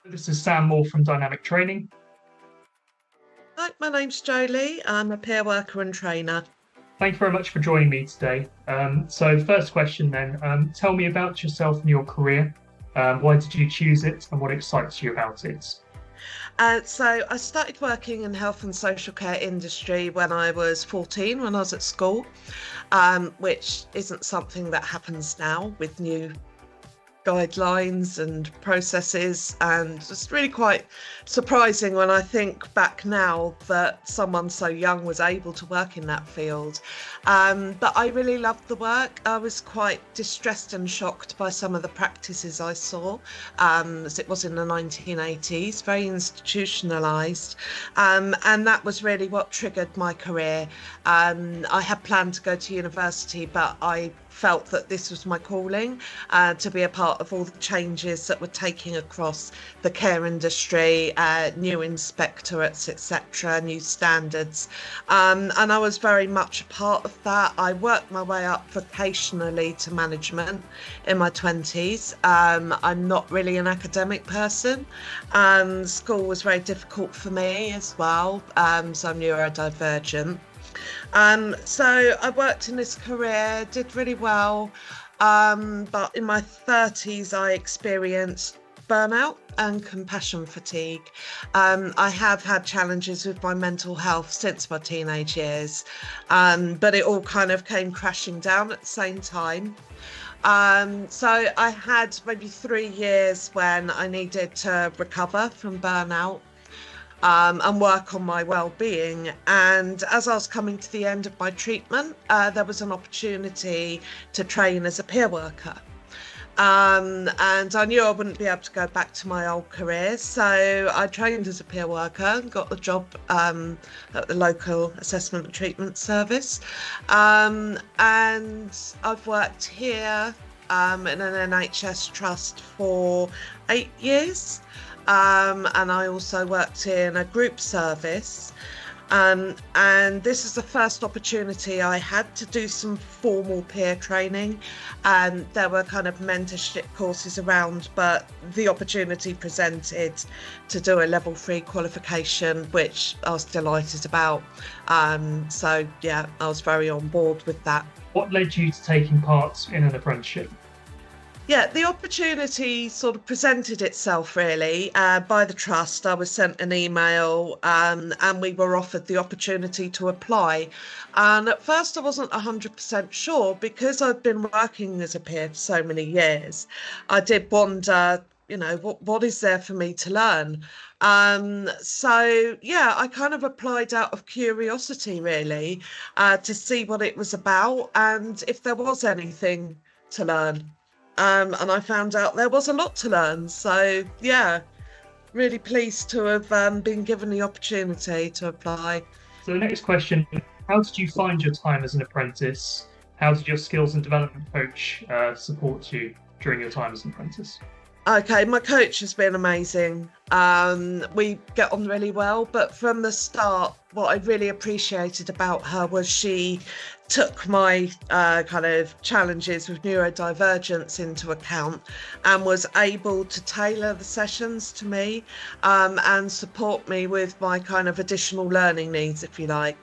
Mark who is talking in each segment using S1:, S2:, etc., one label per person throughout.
S1: This is Sam Moore from Dynamic Training.
S2: Hi, my name's Joe Lee. I'm a peer worker and trainer.
S1: Thank you very much for joining me today. So, first question then, tell me about yourself and your career. Why did you choose it and what excites you about it?
S2: So I started working in health and social care industry when I was 14, when I was at school, which isn't something that happens now with new guidelines and processes, and it's really quite surprising when I think back now that someone so young was able to work in that field. But I really loved the work. I was quite distressed and shocked by some of the practices I saw, as it was in the 1980s, very institutionalised, and that was really what triggered my career. I had planned to go to university, but I felt that this was my calling, to be a part of all the changes that were taking across the care industry, new inspectorates, etc., new standards. And I was very much a part of that. I worked my way up vocationally to management in my 20s. I'm not really an academic person. School was very difficult for me as well, so I'm neurodivergent. So I worked in this career, did really well, but in my 30s I experienced burnout and compassion fatigue. I have had challenges with my mental health since my teenage years, but it all kind of came crashing down at the same time. So I had maybe 3 years when I needed to recover from burnout, and work on my well-being. And as I was coming to the end of my treatment, there was an opportunity to train as a peer worker. And I knew I wouldn't be able to go back to my old career, so I trained as a peer worker and got the job at the local assessment and treatment service. And I've worked here in an NHS trust for 8 years. And I also worked in a group service. And this is the first opportunity I had to do some formal peer training. And there were kind of mentorship courses around, but the opportunity presented to do a level 3 qualification, which I was delighted about. So yeah, I was very on board with that.
S1: What led you to taking part in an apprenticeship?
S2: Yeah, the opportunity sort of presented itself really by the trust. I was sent an email, and we were offered the opportunity to apply. And at first I wasn't 100% sure because I'd been working as a peer for so many years. I did wonder, what is there for me to learn? So yeah, I kind of applied out of curiosity really, to see what it was about and if there was anything to learn. And I found out there was a lot to learn. So yeah, really pleased to have been given the opportunity to apply.
S1: So, the next question, how did you find your time as an apprentice? How did your skills and development coach support you during your time as an apprentice?
S2: Okay, my coach has been amazing. We get on really well, but from the start, what I really appreciated about her was she took my kind of challenges with neurodivergence into account and was able to tailor the sessions to me, and support me with my kind of additional learning needs, if you like.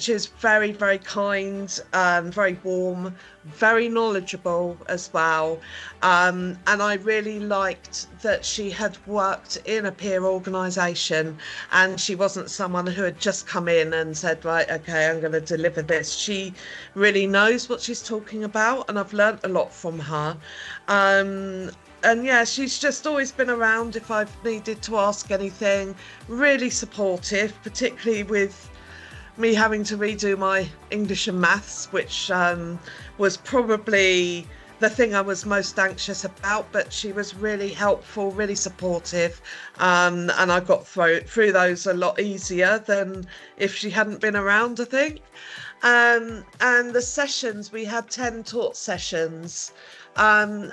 S2: She was very, very kind, very warm, very knowledgeable as well. And I really liked that she had worked in a peer organisation and she wasn't someone who had just come in and said, right, okay, I'm going to deliver this. She really knows what she's talking about, and I've learnt a lot from her. And yeah, she's just always been around if I've needed to ask anything, really supportive, particularly with me having to redo my English and maths, which was probably the thing I was most anxious about, but she was really helpful, really supportive, and I got through those a lot easier than if she hadn't been around, I think. And the sessions, we had 10 taught sessions, and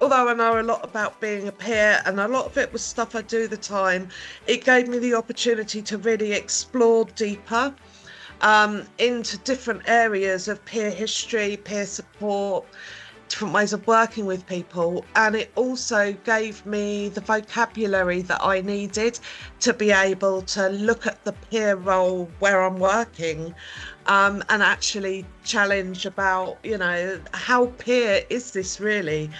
S2: although I know a lot about being a peer and a lot of it was stuff I do the time, it gave me the opportunity to really explore deeper into different areas of peer history, peer support, different ways of working with people, and it also gave me the vocabulary that I needed to be able to look at the peer role where I'm working, and actually challenge about, how peer is this really,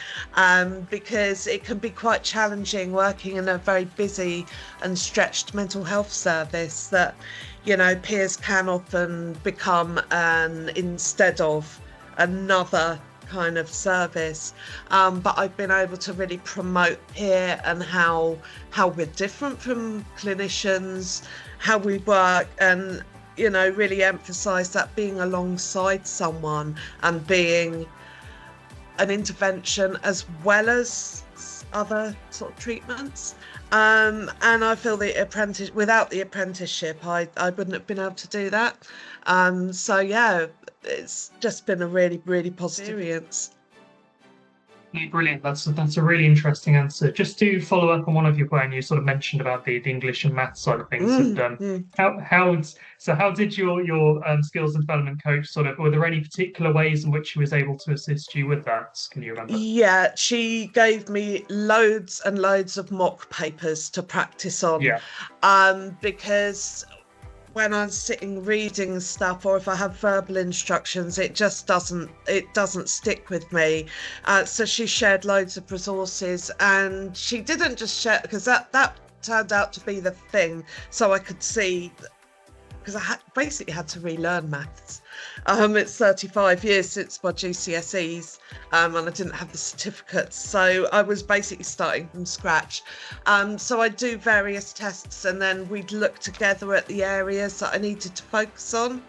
S2: because it can be quite challenging working in a very busy and stretched mental health service, that peers can often become an instead of another kind of service, but I've been able to really promote peer and how we're different from clinicians, how we work, and really emphasize that being alongside someone and being an intervention as well as other sort of treatments. And I feel without the apprenticeship, I wouldn't have been able to do that. So yeah, it's just been a really, really positive experience.
S1: Brilliant. That's a really interesting answer. Just to follow up on one of your points, you sort of mentioned about the English and maths side of things. How did your skills and development coach were there any particular ways in which she was able to assist you with that? Can you remember?
S2: Yeah, she gave me loads and loads of mock papers to practice on.
S1: Yeah.
S2: Because when I'm sitting reading stuff, or if I have verbal instructions, it just doesn't stick with me. So she shared loads of resources, and she didn't just share, because that turned out to be the thing, so I could see, because I basically had to relearn maths. It's 35 years since my GCSEs, and I didn't have the certificates, so I was basically starting from scratch. So I'd do various tests, and then we'd look together at the areas that I needed to focus on,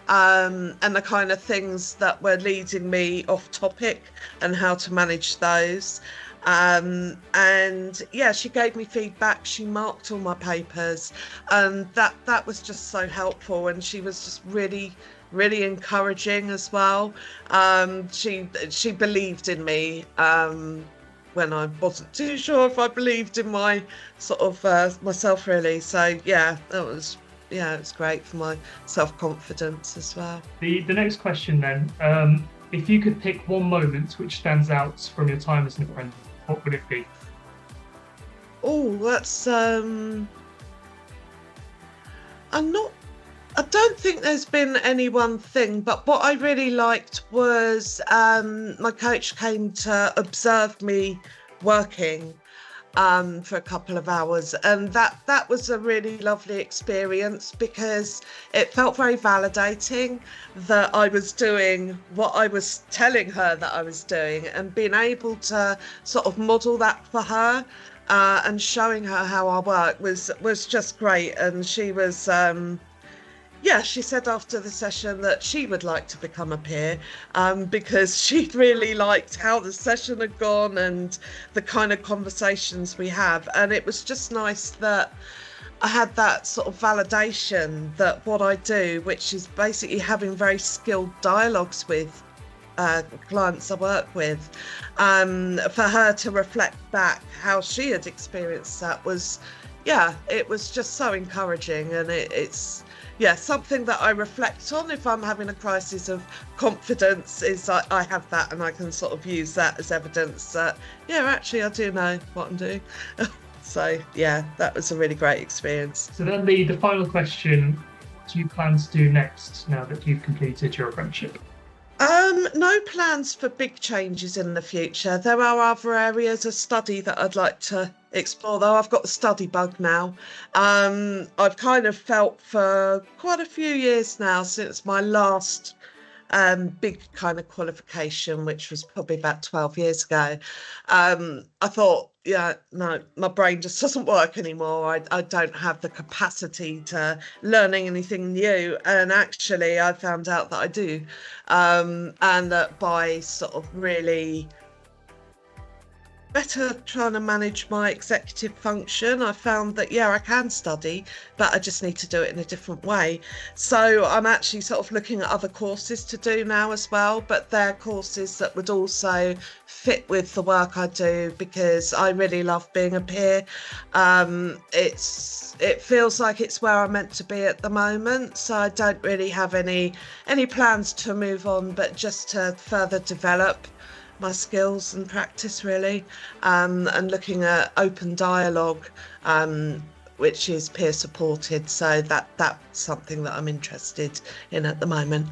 S2: and the kind of things that were leading me off topic and how to manage those. And yeah, she gave me feedback, she marked all my papers, and that was just so helpful, and she was just really, really encouraging as well. She believed in me when I wasn't too sure if I believed in my myself really. So yeah, it was great for my self-confidence as well.
S1: The next question then, if you could pick one moment which stands out from your time as an apprentice, what would it be?
S2: Oh, that's I don't think there's been any one thing, but what I really liked was my coach came to observe me working for a couple of hours, and that was a really lovely experience, because it felt very validating that I was doing what I was telling her that I was doing, and being able to sort of model that for her, and showing her how I work was just great. And she was she said after the session that she would like to become a peer, because she really liked how the session had gone and the kind of conversations we have. And it was just nice that I had that sort of validation that what I do, which is basically having very skilled dialogues with clients I work with, for her to reflect back how she had experienced that was just so encouraging. And it's something that I reflect on if I'm having a crisis of confidence, is I have that, and I can sort of use that as evidence that, actually I do know what I'm doing. So yeah, that was a really great experience.
S1: So then the final question, what do you plan to do next now that you've completed your apprenticeship?
S2: No plans for big changes in the future. There are other areas of study that I'd like to explore, though. I've got the study bug now. I've kind of felt for quite a few years now, since my last big kind of qualification, which was probably about 12 years ago. I thought, no, my brain just doesn't work anymore. I don't have the capacity to learning anything new. And actually, I found out that I do. And that by sort of really better trying to manage my executive function, I found that I can study, but I just need to do it in a different way. So I'm actually sort of looking at other courses to do now as well, but they're courses that would also fit with the work I do, because I really love being a peer. It feels like it's where I'm meant to be at the moment, so I don't really have any plans to move on, but just to further develop my skills and practice really, and looking at open dialogue, which is peer supported. So that's something that I'm interested in at the moment.